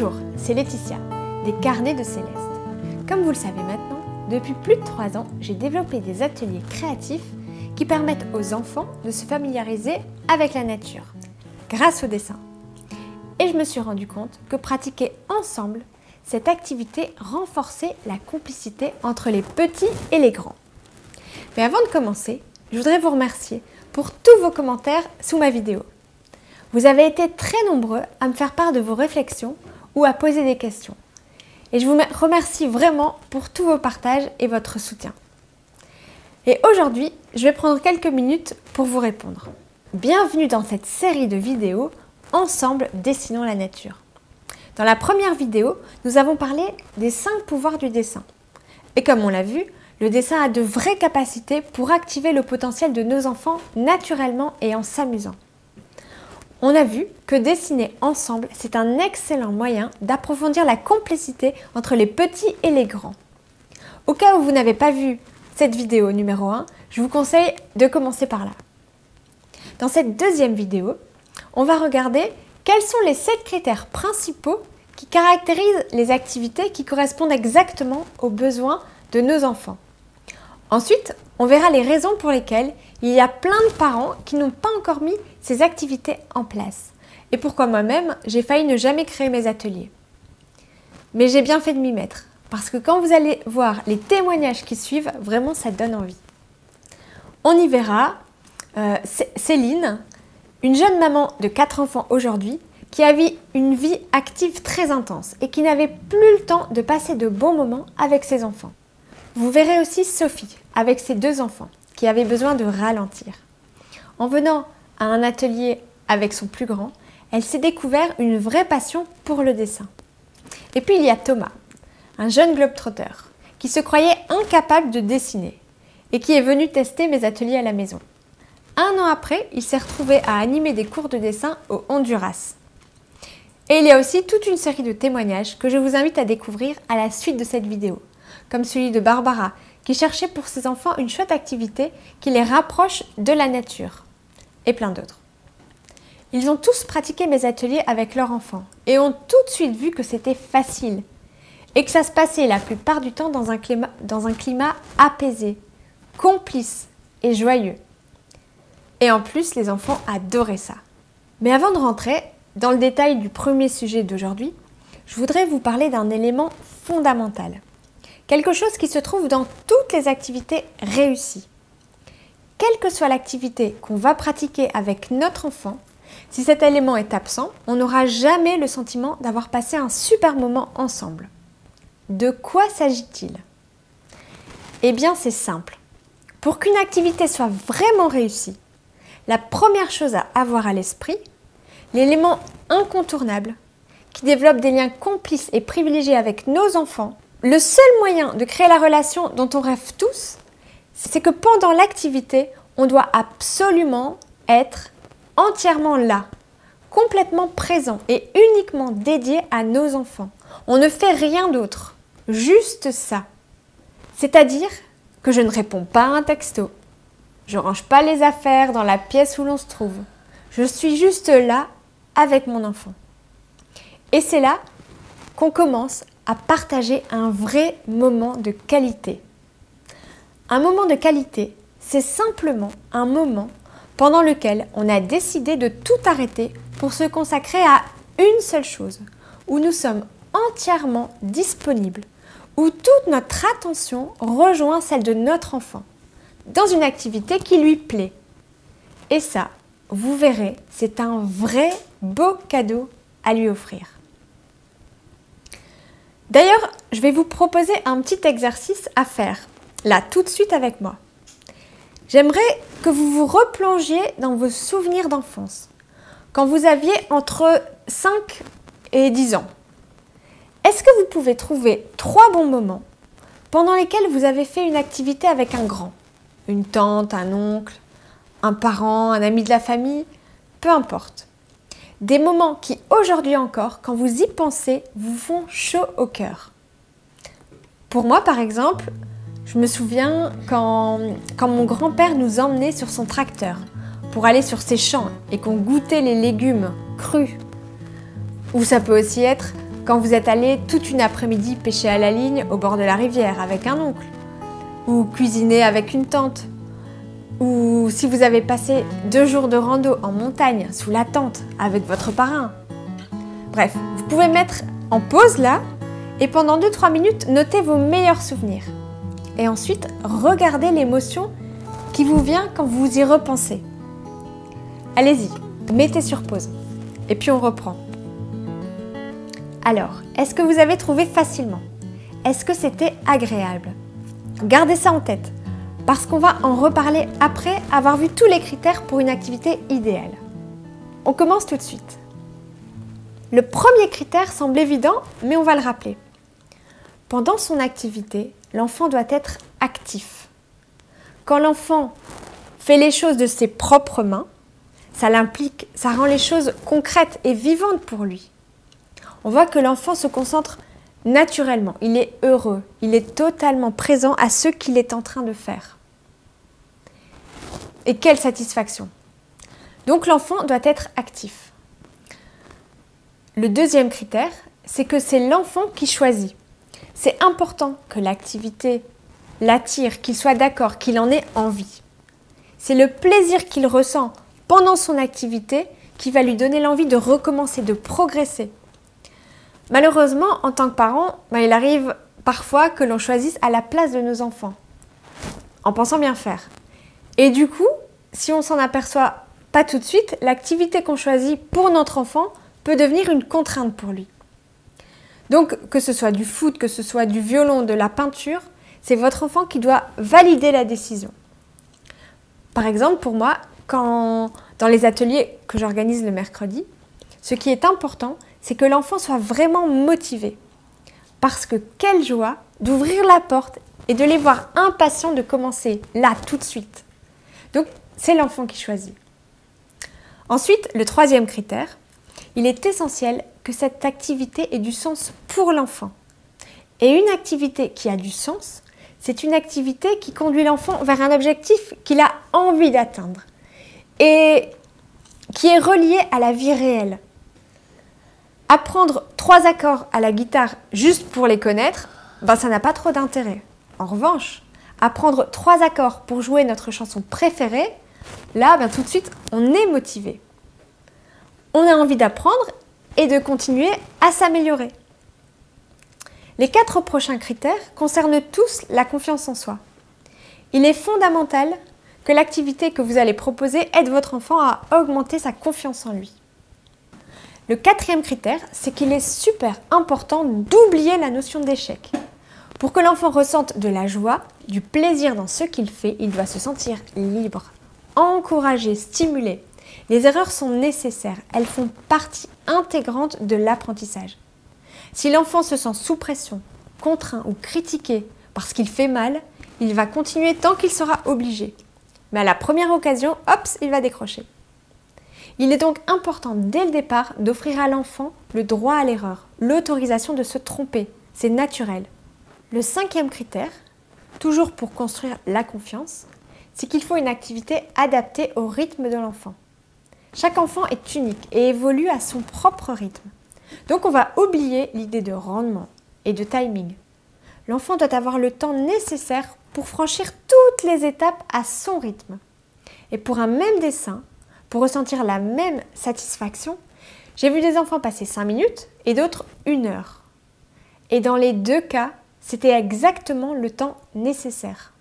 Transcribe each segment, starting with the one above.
Bonjour, c'est Laetitia, des Carnets de Céleste. Comme vous le savez maintenant, depuis plus de 3 ans, j'ai développé des ateliers créatifs qui permettent aux enfants de se familiariser avec la nature, grâce au dessin. Et je me suis rendu compte que pratiquer ensemble, cette activité renforçait la complicité entre les petits et les grands. Mais avant de commencer, je voudrais vous remercier pour tous vos commentaires sous ma vidéo. Vous avez été très nombreux à me faire part de vos réflexions ou à poser des questions. Et je vous remercie vraiment pour tous vos partages et votre soutien. Et aujourd'hui, je vais prendre quelques minutes pour vous répondre. Bienvenue dans cette série de vidéos Ensemble, dessinons la nature. Dans la première vidéo, nous avons parlé des 5 pouvoirs du dessin. Et comme on l'a vu, le dessin a de vraies capacités pour activer le potentiel de nos enfants naturellement et en s'amusant. On a vu que dessiner ensemble, c'est un excellent moyen d'approfondir la complicité entre les petits et les grands. Au cas où vous n'avez pas vu cette vidéo numéro 1, je vous conseille de commencer par là. Dans cette deuxième vidéo, on va regarder quels sont les 7 critères principaux qui caractérisent les activités qui correspondent exactement aux besoins de nos enfants. Ensuite, on verra les raisons pour lesquelles il y a plein de parents qui n'ont pas encore mis ces activités en place. Et pourquoi moi-même, j'ai failli ne jamais créer mes ateliers. Mais j'ai bien fait de m'y mettre, parce que quand vous allez voir les témoignages qui suivent, vraiment ça donne envie. On y verra Céline, une jeune maman de 4 enfants aujourd'hui, qui a eu une vie active très intense et qui n'avait plus le temps de passer de bons moments avec ses enfants. Vous verrez aussi Sophie, avec ses 2 enfants, qui avait besoin de ralentir. En venant à un atelier avec son plus grand, elle s'est découvert une vraie passion pour le dessin. Et puis il y a Thomas, un jeune globetrotter, qui se croyait incapable de dessiner et qui est venu tester mes ateliers à la maison. 1 an après, il s'est retrouvé à animer des cours de dessin au Honduras. Et il y a aussi toute une série de témoignages que je vous invite à découvrir à la suite de cette vidéo, comme celui de Barbara, qui cherchait pour ses enfants une chouette activité qui les rapproche de la nature, et plein d'autres. Ils ont tous pratiqué mes ateliers avec leurs enfants et ont tout de suite vu que c'était facile et que ça se passait la plupart du temps dans un climat apaisé, complice et joyeux. Et en plus, les enfants adoraient ça. Mais avant de rentrer dans le détail du premier sujet d'aujourd'hui, je voudrais vous parler d'un élément fondamental. Quelque chose qui se trouve dans toutes les activités réussies. Quelle que soit l'activité qu'on va pratiquer avec notre enfant, si cet élément est absent, on n'aura jamais le sentiment d'avoir passé un super moment ensemble. De quoi s'agit-il? Eh bien, c'est simple. Pour qu'une activité soit vraiment réussie, la première chose à avoir à l'esprit, l'élément incontournable qui développe des liens complices et privilégiés avec nos enfants, le seul moyen de créer la relation dont on rêve tous, c'est que pendant l'activité, on doit absolument être entièrement là, complètement présent et uniquement dédié à nos enfants. On ne fait rien d'autre, juste ça. C'est-à-dire que je ne réponds pas à un texto, je ne range pas les affaires dans la pièce où l'on se trouve. Je suis juste là avec mon enfant. Et c'est là qu'on commence à partager un vrai moment de qualité. Un moment de qualité, c'est simplement un moment pendant lequel on a décidé de tout arrêter pour se consacrer à une seule chose, où nous sommes entièrement disponibles, où toute notre attention rejoint celle de notre enfant, dans une activité qui lui plaît. Et ça, vous verrez, c'est un vrai beau cadeau à lui offrir. D'ailleurs, je vais vous proposer un petit exercice à faire, là, tout de suite avec moi. J'aimerais que vous vous replongiez dans vos souvenirs d'enfance, quand vous aviez entre 5 et 10 ans. Est-ce que vous pouvez trouver 3 bons moments pendant lesquels vous avez fait une activité avec un grand? Une tante, un oncle, un parent, un ami de la famille, peu importe. Des moments qui, aujourd'hui encore, quand vous y pensez, vous font chaud au cœur. Pour moi, par exemple, je me souviens quand mon grand-père nous emmenait sur son tracteur pour aller sur ses champs et qu'on goûtait les légumes crus. Ou ça peut aussi être quand vous êtes allé toute une après-midi pêcher à la ligne au bord de la rivière avec un oncle, ou cuisiner avec une tante, ou si vous avez passé 2 jours de rando en montagne sous la tente avec votre parrain. Bref, vous pouvez mettre en pause là et pendant 2-3 minutes, notez vos meilleurs souvenirs. Et ensuite, regardez l'émotion qui vous vient quand vous y repensez. Allez-y, mettez sur pause. Et puis on reprend. Alors, est-ce que vous avez trouvé facilement? Est-ce que c'était agréable? Gardez ça en tête, parce qu'on va en reparler après avoir vu tous les critères pour une activité idéale. On commence tout de suite. Le premier critère semble évident, mais on va le rappeler. Pendant son activité, l'enfant doit être actif. Quand l'enfant fait les choses de ses propres mains, ça rend les choses concrètes et vivantes pour lui. On voit que l'enfant se concentre naturellement, il est heureux, il est totalement présent à ce qu'il est en train de faire. Et quelle satisfaction! Donc l'enfant doit être actif. Le deuxième critère, c'est que c'est l'enfant qui choisit. C'est important que l'activité l'attire, qu'il soit d'accord, qu'il en ait envie. C'est le plaisir qu'il ressent pendant son activité qui va lui donner l'envie de recommencer, de progresser. Malheureusement, en tant que parent, il arrive parfois que l'on choisisse à la place de nos enfants, en pensant bien faire. Et du coup, si on s'en aperçoit pas tout de suite, l'activité qu'on choisit pour notre enfant peut devenir une contrainte pour lui. Donc, que ce soit du foot, que ce soit du violon, de la peinture, c'est votre enfant qui doit valider la décision. Par exemple, pour moi, dans les ateliers que j'organise le mercredi, ce qui est important, c'est que l'enfant soit vraiment motivé. Parce que quelle joie d'ouvrir la porte et de les voir impatients de commencer là, tout de suite. Donc, c'est l'enfant qui choisit. Ensuite, le troisième critère, il est essentiel que cette activité ait du sens pour l'enfant. Et une activité qui a du sens, c'est une activité qui conduit l'enfant vers un objectif qu'il a envie d'atteindre et qui est relié à la vie réelle. Apprendre 3 accords à la guitare juste pour les connaître, ça n'a pas trop d'intérêt. En revanche, apprendre 3 accords pour jouer notre chanson préférée, là, tout de suite, on est motivé. On a envie d'apprendre et de continuer à s'améliorer. Les 4 prochains critères concernent tous la confiance en soi. Il est fondamental que l'activité que vous allez proposer aide votre enfant à augmenter sa confiance en lui. Le 4e critère, c'est qu'il est super important d'oublier la notion d'échec. Pour que l'enfant ressente de la joie, du plaisir dans ce qu'il fait, il doit se sentir libre, encouragé, stimulé. Les erreurs sont nécessaires, elles font partie intégrante de l'apprentissage. Si l'enfant se sent sous pression, contraint ou critiqué parce qu'il fait mal, il va continuer tant qu'il sera obligé. Mais à la première occasion, il va décrocher. Il est donc important dès le départ d'offrir à l'enfant le droit à l'erreur, l'autorisation de se tromper, c'est naturel. Le 5e critère, toujours pour construire la confiance, c'est qu'il faut une activité adaptée au rythme de l'enfant. Chaque enfant est unique et évolue à son propre rythme. Donc on va oublier l'idée de rendement et de timing. L'enfant doit avoir le temps nécessaire pour franchir toutes les étapes à son rythme. Et pour un même dessin, pour ressentir la même satisfaction, j'ai vu des enfants passer 5 minutes et d'autres 1 heure. Et dans les 2 cas, c'était exactement le temps nécessaire.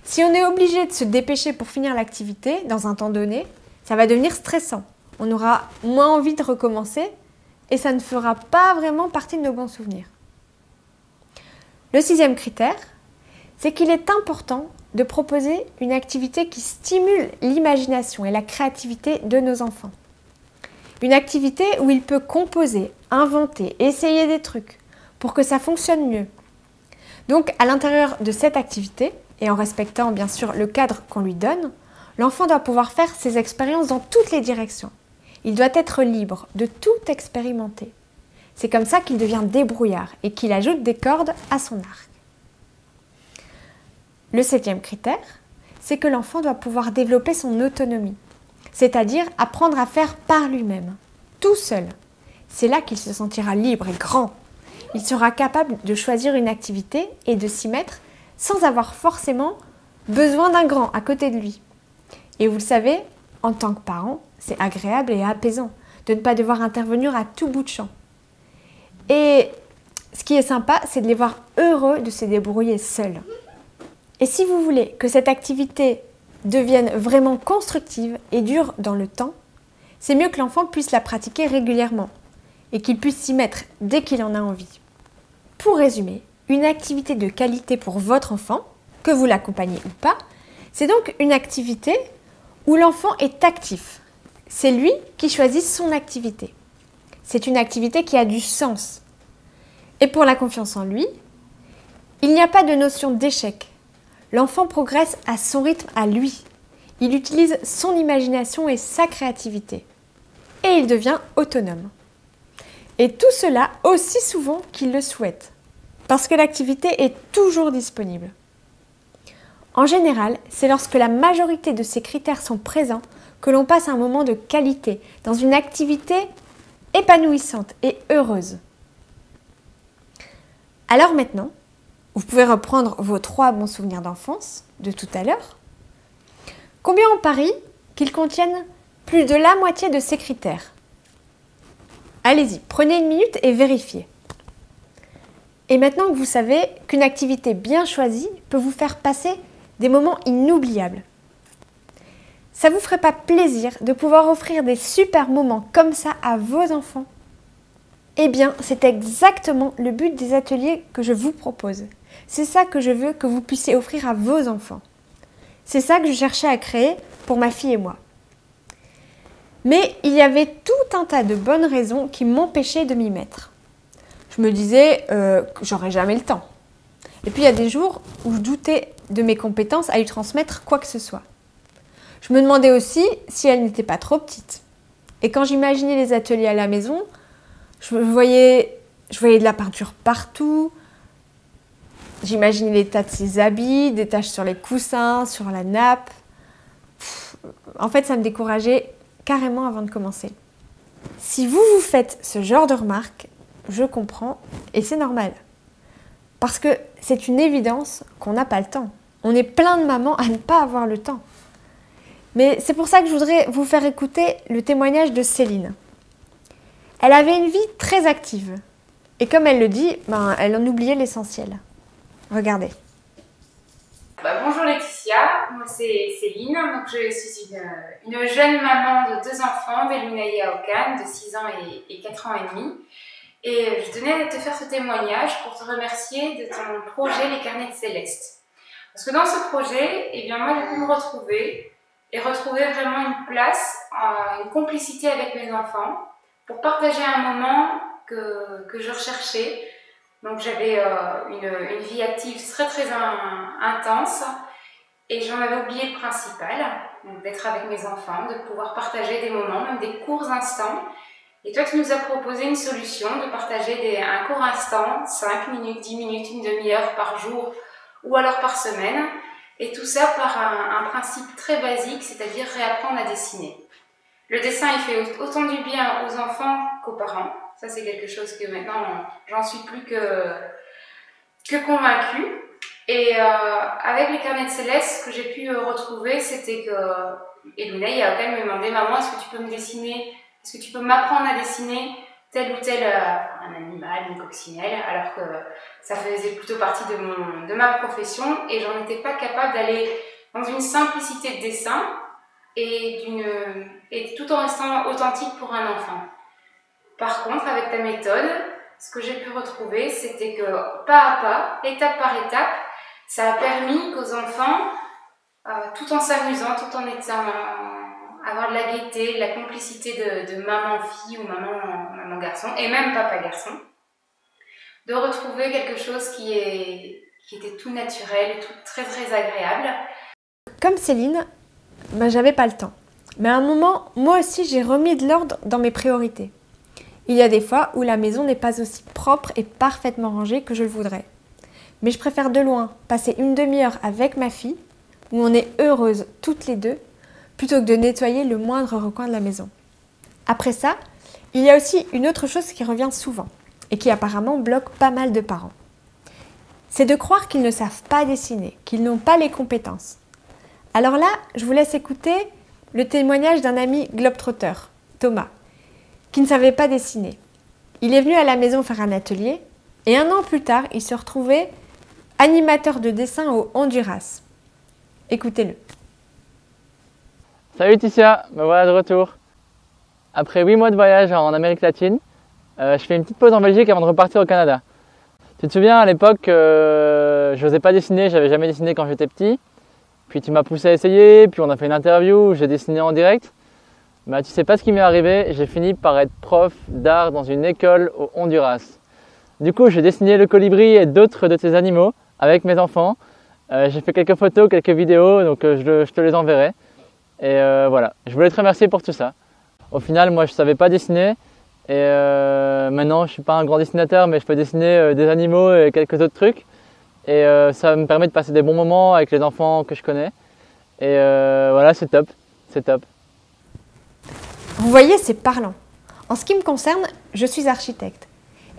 Si on est obligé de se dépêcher pour finir l'activité dans un temps donné, ça va devenir stressant. On aura moins envie de recommencer et ça ne fera pas vraiment partie de nos bons souvenirs. Le 6e critère, c'est qu'il est important de proposer une activité qui stimule l'imagination et la créativité de nos enfants. Une activité où il peut composer, inventer, essayer des trucs pour que ça fonctionne mieux. Donc, à l'intérieur de cette activité, et en respectant bien sûr le cadre qu'on lui donne, l'enfant doit pouvoir faire ses expériences dans toutes les directions. Il doit être libre de tout expérimenter. C'est comme ça qu'il devient débrouillard et qu'il ajoute des cordes à son arc. Le 7e critère, c'est que l'enfant doit pouvoir développer son autonomie, c'est-à-dire apprendre à faire par lui-même, tout seul. c'est là qu'il se sentira libre et grand. Il sera capable de choisir une activité et de s'y mettre sans avoir forcément besoin d'un grand à côté de lui. Et vous le savez, en tant que parent, c'est agréable et apaisant de ne pas devoir intervenir à tout bout de champ. Et ce qui est sympa, c'est de les voir heureux de se débrouiller seuls. Et si vous voulez que cette activité devienne vraiment constructive et dure dans le temps, c'est mieux que l'enfant puisse la pratiquer régulièrement et qu'il puisse s'y mettre dès qu'il en a envie. Pour résumer, une activité de qualité pour votre enfant, que vous l'accompagnez ou pas, c'est donc une activité où l'enfant est actif. C'est lui qui choisit son activité. C'est une activité qui a du sens. Et pour la confiance en lui, il n'y a pas de notion d'échec. L'enfant progresse à son rythme à lui. Il utilise son imagination et sa créativité. Et il devient autonome. Et tout cela aussi souvent qu'il le souhaite. Parce que l'activité est toujours disponible. En général, c'est lorsque la majorité de ces critères sont présents que l'on passe un moment de qualité dans une activité épanouissante et heureuse. Alors maintenant, vous pouvez reprendre vos 3 bons souvenirs d'enfance de tout à l'heure. Combien on parie qu'ils contiennent plus de la moitié de ces critères? Allez-y, prenez une minute et vérifiez. Et maintenant que vous savez qu'une activité bien choisie peut vous faire passer des moments inoubliables, ça vous ferait pas plaisir de pouvoir offrir des super moments comme ça à vos enfants? Eh bien, c'est exactement le but des ateliers que je vous propose. C'est ça que je veux que vous puissiez offrir à vos enfants. C'est ça que je cherchais à créer pour ma fille et moi. Mais il y avait tout un tas de bonnes raisons qui m'empêchaient de m'y mettre. Je me disais que j'aurais jamais le temps. Et puis il y a des jours où je doutais de mes compétences à lui transmettre quoi que ce soit. Je me demandais aussi si elle n'était pas trop petite. Et quand j'imaginais les ateliers à la maison, je voyais de la peinture partout. J'imaginais les tas de ses habits, des taches sur les coussins, sur la nappe. En fait, ça me décourageait carrément avant de commencer. Si vous faites ce genre de remarques, je comprends et c'est normal. Parce que c'est une évidence qu'on n'a pas le temps. On est plein de mamans à ne pas avoir le temps. Mais c'est pour ça que je voudrais vous faire écouter le témoignage de Céline. Elle avait une vie très active. Et comme elle le dit, elle en oubliait l'essentiel. Regardez. Bonjour Laetitia, moi c'est Céline, donc je suis une jeune maman de 2 enfants, Beluna et Aokan, de 6 ans et 4 ans et demi. Et je tenais à te faire ce témoignage pour te remercier de ton projet Les Carnets de Céleste. Parce que dans ce projet, moi j'ai pu me retrouver et retrouver vraiment une place, une complicité avec mes enfants pour partager un moment que je recherchais. Donc j'avais une vie active très intense et j'en avais oublié le principal, d'être avec mes enfants, de pouvoir partager des moments, même des courts instants. Et toi, tu nous as proposé une solution de partager un court instant, 5 minutes, 10 minutes, une demi-heure par jour ou alors par semaine. Et tout ça par un principe très basique, c'est-à-dire réapprendre à dessiner. Le dessin, il fait autant du bien aux enfants qu'aux parents. Ça, c'est quelque chose que maintenant, j'en suis plus que convaincue. Et avec les carnets de Céleste, ce que j'ai pu retrouver, c'était que Eluna, il a quand même demandé: maman, est-ce que tu peux me dessiner, est-ce que tu peux m'apprendre à dessiner tel ou tel un animal, une coccinelle, alors que ça faisait plutôt partie de ma profession et j'en étais pas capable d'aller dans une simplicité de dessin et tout en restant authentique pour un enfant. Par contre, avec ta méthode, ce que j'ai pu retrouver, c'était que pas à pas, étape par étape, ça a permis qu'aux enfants, tout en s'amusant, tout en étant avoir de la gaieté, de la complicité de maman-fille ou maman-garçon, et même papa-garçon, de retrouver quelque chose qui était tout naturel, tout très agréable. Comme Céline, j'avais pas le temps. Mais à un moment, moi aussi, j'ai remis de l'ordre dans mes priorités. Il y a des fois où la maison n'est pas aussi propre et parfaitement rangée que je le voudrais. Mais je préfère de loin passer une demi-heure avec ma fille, où on est heureuses toutes les deux, plutôt que de nettoyer le moindre recoin de la maison. Après ça, Il y a aussi une autre chose qui revient souvent et qui apparemment bloque pas mal de parents. C'est de croire qu'ils ne savent pas dessiner, qu'ils n'ont pas les compétences. Alors là, je vous laisse écouter le témoignage d'un ami globetrotter, Thomas, qui ne savait pas dessiner. Il est venu à la maison faire un atelier et 1 an plus tard, il se retrouvait animateur de dessin au Honduras. Écoutez-le. Salut Laetitia, me voilà de retour. Après 8 mois de voyage en Amérique latine, je fais une petite pause en Belgique avant de repartir au Canada. Tu te souviens, à l'époque, je n'osais pas dessiner, j'avais jamais dessiné quand j'étais petit. Puis tu m'as poussé à essayer, puis on a fait une interview où j'ai dessiné en direct. Bah, tu sais pas ce qui m'est arrivé, j'ai fini par être prof d'art dans une école au Honduras. Du coup, j'ai dessiné le colibri et d'autres de ces animaux avec mes enfants. J'ai fait quelques photos, quelques vidéos, donc je te les enverrai. Et voilà, je voulais te remercier pour tout ça. Au final, moi je savais pas dessiner et maintenant je suis pas un grand dessinateur, mais je peux dessiner des animaux et quelques autres trucs. Et ça me permet de passer des bons moments avec les enfants que je connais. Et voilà, c'est top, c'est top. Vous voyez, c'est parlant. En ce qui me concerne, je suis architecte.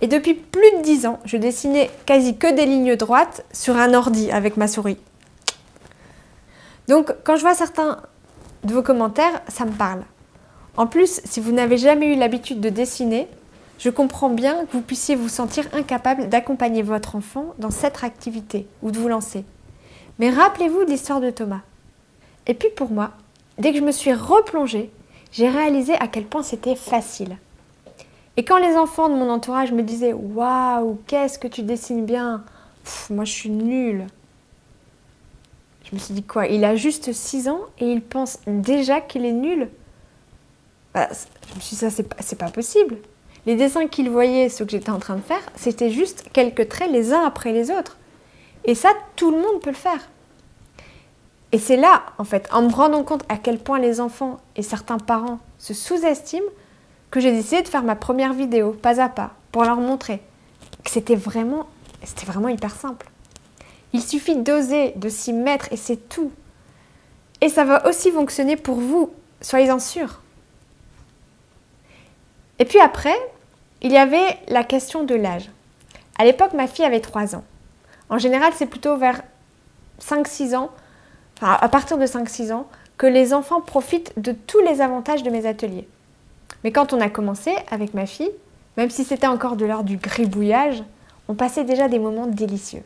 Et depuis plus de 10 ans, je dessinais quasi que des lignes droites sur un ordi avec ma souris. Donc, quand je vois certains de vos commentaires, ça me parle. En plus, si vous n'avez jamais eu l'habitude de dessiner, je comprends bien que vous puissiez vous sentir incapable d'accompagner votre enfant dans cette activité ou de vous lancer. Mais rappelez-vous de l'histoire de Thomas. Et puis pour moi, dès que je me suis replongée, j'ai réalisé à quel point c'était facile. Et quand les enfants de mon entourage me disaient « Waouh, qu'est-ce que tu dessines bien !» Moi, je suis nulle. Je me suis dit quoi? Il a juste 6 ans et il pense déjà qu'il est nul? Je me suis dit, ça, c'est pas possible. Les dessins qu'il voyait, ceux que j'étais en train de faire, c'était juste quelques traits les uns après les autres. Et ça, tout le monde peut le faire. Et c'est là, en fait, en me rendant compte à quel point les enfants et certains parents se sous-estiment, que j'ai décidé de faire ma première vidéo, pas à pas, pour leur montrer que c'était vraiment hyper simple. Il suffit d'oser, de s'y mettre et c'est tout. Et ça va aussi fonctionner pour vous, soyez-en sûrs. Et puis après, il y avait la question de l'âge. À l'époque, ma fille avait 3 ans. En général, c'est plutôt vers 5-6 ans, enfin à partir de 5-6 ans, que les enfants profitent de tous les avantages de mes ateliers. Mais quand on a commencé avec ma fille, même si c'était encore de l'ordre du gribouillage, on passait déjà des moments délicieux.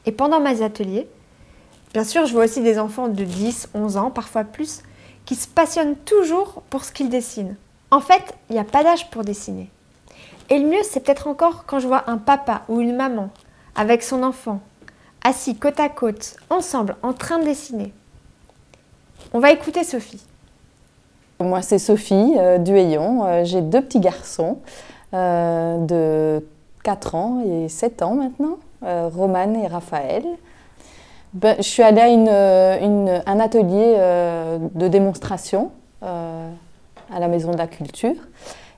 Et pendant mes ateliers, bien sûr, je vois aussi des enfants de 10, 11 ans, parfois plus, qui se passionnent toujours pour ce qu'ils dessinent. En fait, il n'y a pas d'âge pour dessiner. Et le mieux, c'est peut-être encore quand je vois un papa ou une maman avec son enfant, assis côte à côte, ensemble, en train de dessiner. On va écouter Sophie. Moi, c'est Sophie Duhayon. J'ai 2 petits garçons de 4 ans et 7 ans maintenant, Roman et Raphaël. Je suis allée à un atelier de démonstration à la Maison de la Culture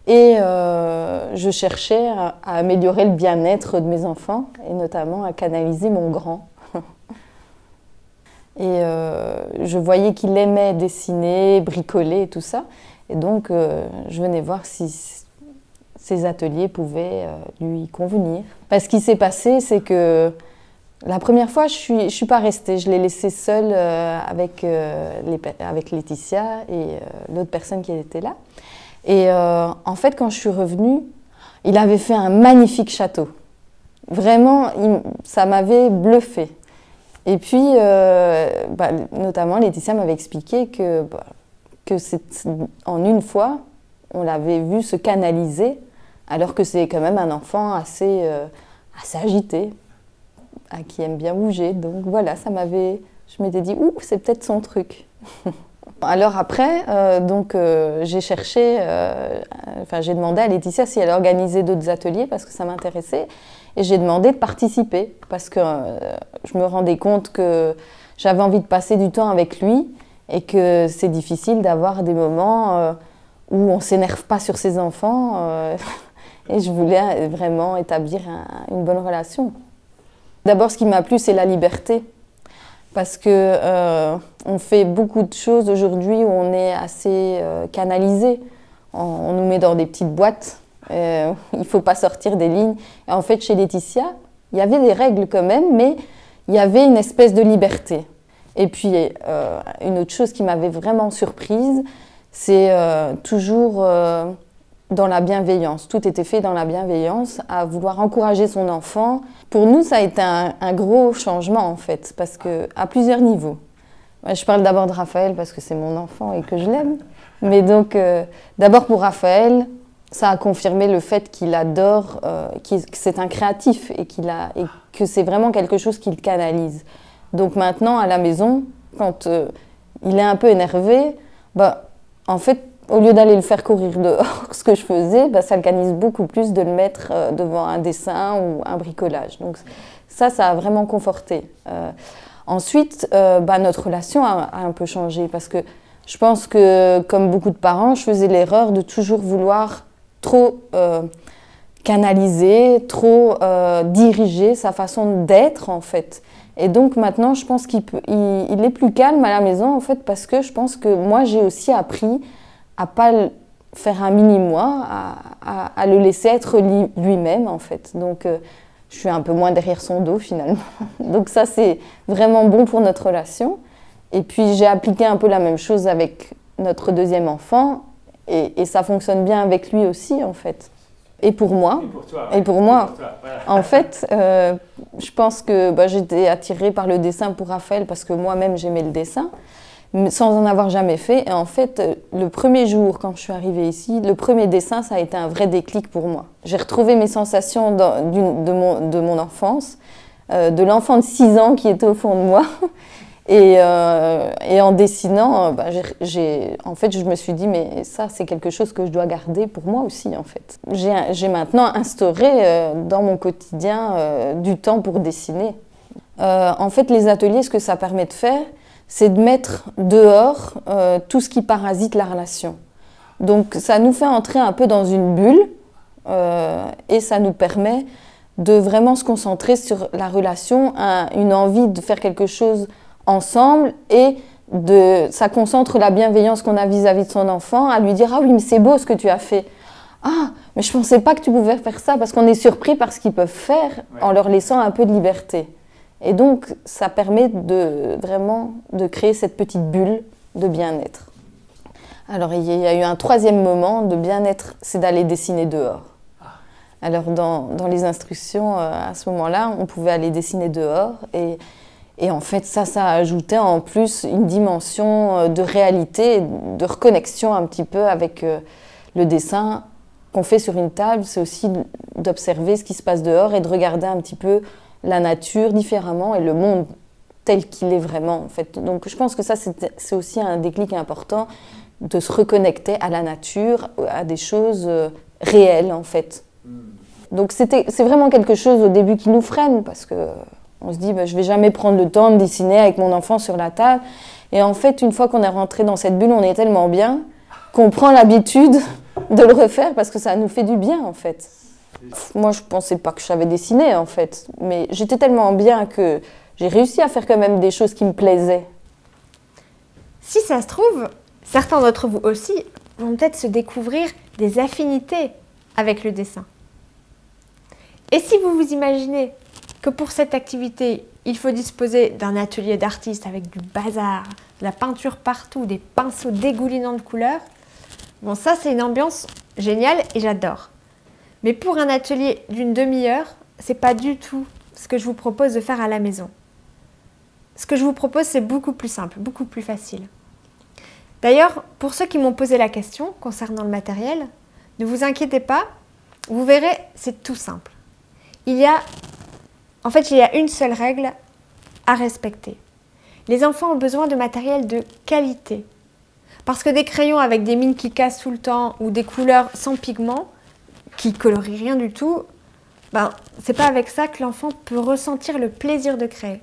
et je cherchais à améliorer le bien-être de mes enfants et notamment à canaliser mon grand. Et je voyais qu'il aimait dessiner, bricoler et tout ça. Et donc, je venais voir si ces ateliers pouvaient lui convenir. Parce qu'il s'est passé, c'est que la première fois, je suis pas restée. Je l'ai laissé seule avec Laetitia et l'autre personne qui était là. Et en fait, quand je suis revenue, il avait fait un magnifique château. Vraiment, ça m'avait bluffée. Et puis, notamment, Laetitia m'avait expliqué que en une fois, on l'avait vu se canaliser, alors que c'est quand même un enfant assez agité, qui aime bien bouger. Donc voilà, je m'étais dit, ouh, c'est peut-être son truc. Alors après, j'ai cherché, j'ai demandé à Laetitia si elle organisait d'autres ateliers parce que ça m'intéressait. Et j'ai demandé de participer parce que je me rendais compte que j'avais envie de passer du temps avec lui et que c'est difficile d'avoir des moments où on ne s'énerve pas sur ses enfants. Et je voulais vraiment établir une bonne relation. D'abord, ce qui m'a plu, c'est la liberté. Parce qu'on fait beaucoup de choses aujourd'hui où on est assez canalisé. on nous met dans des petites boîtes, il ne faut pas sortir des lignes. Et en fait, chez Laetitia, il y avait des règles quand même, mais il y avait une espèce de liberté. Et puis, une autre chose qui m'avait vraiment surprise, c'est toujours dans la bienveillance. Tout était fait dans la bienveillance, à vouloir encourager son enfant. Pour nous, ça a été un gros changement, en fait, parce qu'à plusieurs niveaux. Je parle d'abord de Raphaël, parce que c'est mon enfant et que je l'aime. Mais donc, d'abord pour Raphaël, ça a confirmé le fait qu'il adore, que c'est un créatif et que c'est vraiment quelque chose qu'il canalise. Donc maintenant, à la maison, quand il est un peu énervé, en fait, au lieu d'aller le faire courir dehors, ce que je faisais, ça organise beaucoup plus de le mettre devant un dessin ou un bricolage. Donc ça a vraiment conforté. Ensuite, notre relation a un peu changé parce que je pense que, comme beaucoup de parents, je faisais l'erreur de toujours vouloir trop canaliser, trop diriger sa façon d'être, en fait. Et donc maintenant, je pense qu'il est plus calme à la maison, en fait, parce que je pense que moi, j'ai aussi appris à pas faire un mini-moi, à le laisser être lui-même, en fait. Donc, je suis un peu moins derrière son dos, finalement. Donc ça, c'est vraiment bon pour notre relation. Et puis, j'ai appliqué un peu la même chose avec notre deuxième enfant, et ça fonctionne bien avec lui aussi, en fait. Et pour moi. Et pour toi. Et pour moi. Voilà. En fait, je pense que j'étais attirée par le dessin pour Raphaël parce que moi-même, j'aimais le dessin, sans en avoir jamais fait. Et en fait, le premier jour, quand je suis arrivée ici, le premier dessin, ça a été un vrai déclic pour moi. J'ai retrouvé mes sensations de mon enfance, de l'enfant de 6 ans qui était au fond de moi. Et en dessinant, en fait, je me suis dit, mais ça, c'est quelque chose que je dois garder pour moi aussi, en fait. J'ai maintenant instauré dans mon quotidien du temps pour dessiner. En fait, les ateliers, ce que ça permet de faire, c'est de mettre dehors tout ce qui parasite la relation. Donc, ça nous fait entrer un peu dans une bulle et ça nous permet de vraiment se concentrer sur la relation, une envie de faire quelque chose ensemble et ça concentre la bienveillance qu'on a vis-à-vis de son enfant, à lui dire « Ah oui, mais c'est beau ce que tu as fait. Ah, mais je ne pensais pas que tu pouvais faire ça » parce qu'on est surpris par ce qu'ils peuvent faire en leur laissant un peu de liberté. Et donc, ça permet vraiment de créer cette petite bulle de bien-être. Alors, il y a eu un troisième moment de bien-être, c'est d'aller dessiner dehors. Alors, dans les instructions, à ce moment-là, on pouvait aller dessiner dehors et en fait, ça a ajouté en plus une dimension de réalité, de reconnexion un petit peu avec le dessin qu'on fait sur une table. C'est aussi d'observer ce qui se passe dehors et de regarder un petit peu la nature différemment et le monde tel qu'il est vraiment, en fait. Donc, je pense que ça, c'est aussi un déclic important de se reconnecter à la nature, à des choses réelles, en fait. Donc, c'est vraiment quelque chose au début qui nous freine parce que on se dit, je ne vais jamais prendre le temps de dessiner avec mon enfant sur la table. Et en fait, une fois qu'on est rentré dans cette bulle, on est tellement bien qu'on prend l'habitude de le refaire parce que ça nous fait du bien, en fait. Moi, je ne pensais pas que je savais dessiner, en fait. Mais j'étais tellement bien que j'ai réussi à faire quand même des choses qui me plaisaient. Si ça se trouve, certains d'entre vous aussi vont peut-être se découvrir des affinités avec le dessin. Et si vous vous imaginez que pour cette activité, il faut disposer d'un atelier d'artiste avec du bazar, de la peinture partout, des pinceaux dégoulinants de couleurs, bon, ça, c'est une ambiance géniale et j'adore. Mais pour un atelier d'une demi-heure, c'est pas du tout ce que je vous propose de faire à la maison. Ce que je vous propose, c'est beaucoup plus simple, beaucoup plus facile. D'ailleurs, pour ceux qui m'ont posé la question concernant le matériel, ne vous inquiétez pas, vous verrez, c'est tout simple. Il y a une seule règle à respecter. Les enfants ont besoin de matériel de qualité. Parce que des crayons avec des mines qui cassent tout le temps ou des couleurs sans pigments, qui colorient rien du tout, c'est pas avec ça que l'enfant peut ressentir le plaisir de créer.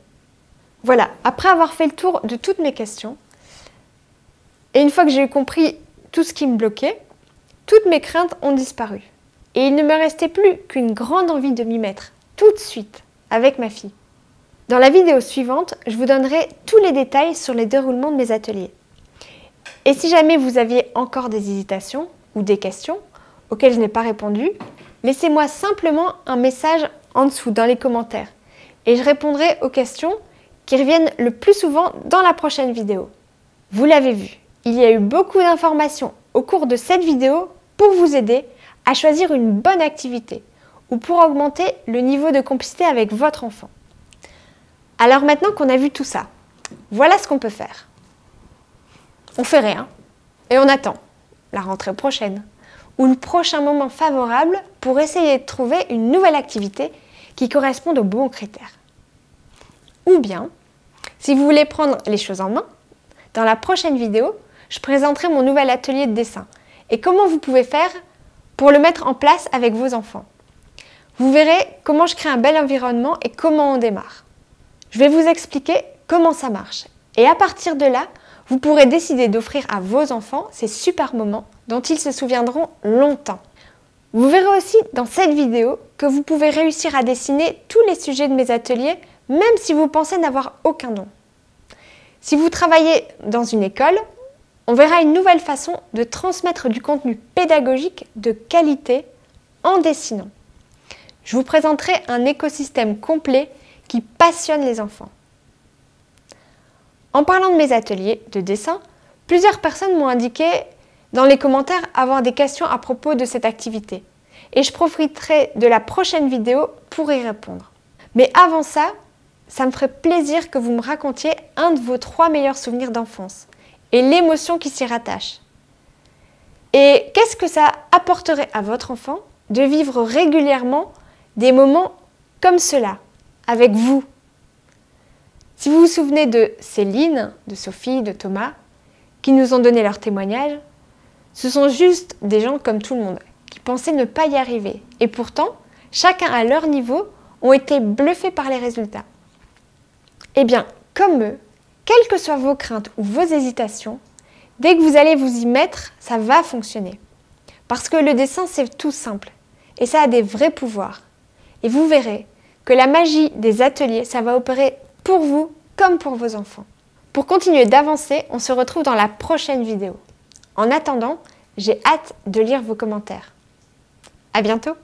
Voilà, après avoir fait le tour de toutes mes questions, et une fois que j'ai compris tout ce qui me bloquait, toutes mes craintes ont disparu. Et il ne me restait plus qu'une grande envie de m'y mettre tout de suite avec ma fille. Dans la vidéo suivante, je vous donnerai tous les détails sur les déroulements de mes ateliers. Et si jamais vous aviez encore des hésitations, ou des questions auxquelles je n'ai pas répondu, laissez-moi simplement un message en dessous dans les commentaires et je répondrai aux questions qui reviennent le plus souvent dans la prochaine vidéo. Vous l'avez vu, il y a eu beaucoup d'informations au cours de cette vidéo pour vous aider à choisir une bonne activité ou pour augmenter le niveau de complicité avec votre enfant. Alors maintenant qu'on a vu tout ça, voilà ce qu'on peut faire. On fait rien et on attend la rentrée prochaine ou le prochain moment favorable pour essayer de trouver une nouvelle activité qui corresponde aux bons critères. Ou bien, si vous voulez prendre les choses en main, dans la prochaine vidéo, je présenterai mon nouvel atelier de dessin et comment vous pouvez faire pour le mettre en place avec vos enfants. Vous verrez comment je crée un bel environnement et comment on démarre. Je vais vous expliquer comment ça marche et à partir de là, vous pourrez décider d'offrir à vos enfants ces super moments dont ils se souviendront longtemps. Vous verrez aussi dans cette vidéo que vous pouvez réussir à dessiner tous les sujets de mes ateliers, même si vous pensez n'avoir aucun don. Si vous travaillez dans une école, on verra une nouvelle façon de transmettre du contenu pédagogique de qualité en dessinant. Je vous présenterai un écosystème complet qui passionne les enfants. En parlant de mes ateliers de dessin, plusieurs personnes m'ont indiqué dans les commentaires avoir des questions à propos de cette activité et je profiterai de la prochaine vidéo pour y répondre. Mais avant ça, ça me ferait plaisir que vous me racontiez un de vos 3 meilleurs souvenirs d'enfance et l'émotion qui s'y rattache. Et qu'est-ce que ça apporterait à votre enfant de vivre régulièrement des moments comme cela, avec vous? Si vous vous souvenez de Céline, de Sophie, de Thomas, qui nous ont donné leur témoignage, ce sont juste des gens comme tout le monde, qui pensaient ne pas y arriver. Et pourtant, chacun à leur niveau, ont été bluffés par les résultats. Eh bien, comme eux, quelles que soient vos craintes ou vos hésitations, dès que vous allez vous y mettre, ça va fonctionner. Parce que le dessin, c'est tout simple. Et ça a des vrais pouvoirs. Et vous verrez que la magie des ateliers, ça va opérer pour vous comme pour vos enfants. Pour continuer d'avancer, on se retrouve dans la prochaine vidéo. En attendant, j'ai hâte de lire vos commentaires. À bientôt!